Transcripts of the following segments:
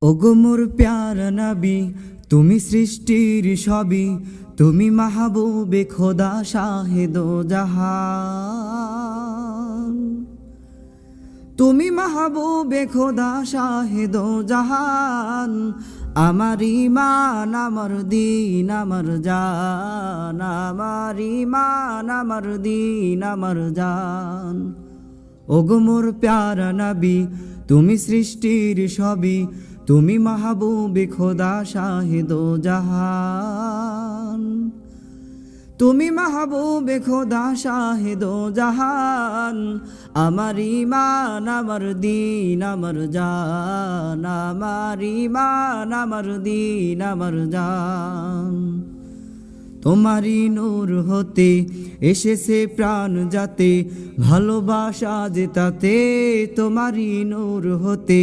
ওগো মোর প্যারা নবী, তুমি সৃষ্টির সবই, তুমি মাহবুবে খোদা শাহেদো জাহান। তুমি মাহবুবে খোদা শাহেদো জাহান। আমার ঈমান আমার দীন আমার জান, আমার ঈমান আমার দীন আমার জান। ওগো মোর প্যারা নবী, তুমি সৃষ্টির সবই, তুমি মাহবুবে খোদা শাহেদো জাহান। তুমি মাহবুবে খোদা শাহেদো জাহান। আমার ঈমান আমার দীন আমার জান, আমার ঈমান আমার দীন আমার জান। তোমারি নূর হতে এসেছে প্রাণ যাতে, ভালোবাসা যে তাতে। তোমারি নূর হতে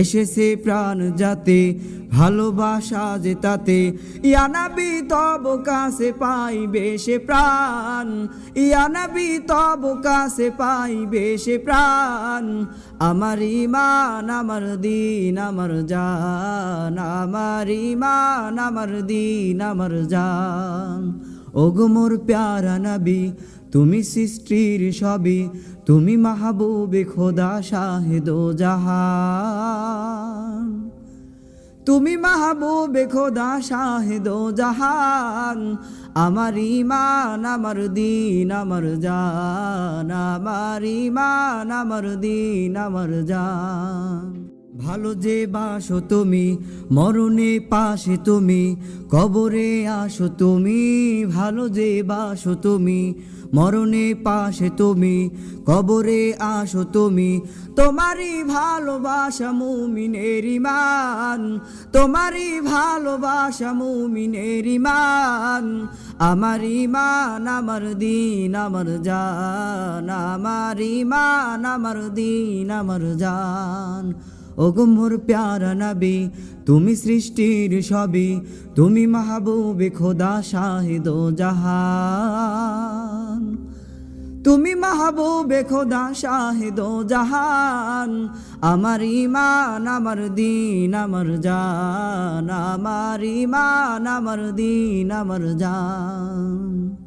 এসেছে প্রাণ যাতে, ভালোবাসা যে তাতে। ইয়া নবী তব কাছে পাইবে সে প্রাণ, ইয়া নবী তব কাছে পাইবে সে প্রাণ। আমার ঈমান আমার দীন আমার জান, আমার ঈমান আমার দীন আমার জান। ওগো মোর প্যারা নবী, তুমি সৃষ্টির সবই, তুমি মাহবুবে খোদা শাহেদো জাহান। তুমি মাহবুবে খোদা শাহেদো জাহান। আমার ঈমান আমার দীন আমার জান, আমার ঈমান আমার দীন আমার জান। ভালো যে বাসো তুমি, মরণে পাশে তুমি, কবরে আসো তুমি। ভালো যে বাসো তুমি, মরণে পাশে তুমি, কবরে আসো তুমি। তোমারই ভালোবাসা মুমিনের ঈমান, তোমারই ভালোবাসা মুমিনের ঈমান। আমার ঈমান আমার দীন আমার জান, আমার ঈমান আমার দীন আমার জান। ওগো মোর প্যারা নবী, তুমি সৃষ্টির সবই, তুমি মাহবুবে খোদা শাহেদো জাহান। তুমি মাহবুবে খোদা শাহেদো জাহান। আমার ঈমান আমার দীন আমার জান, আমার ঈমান আমার দীন আমার জান।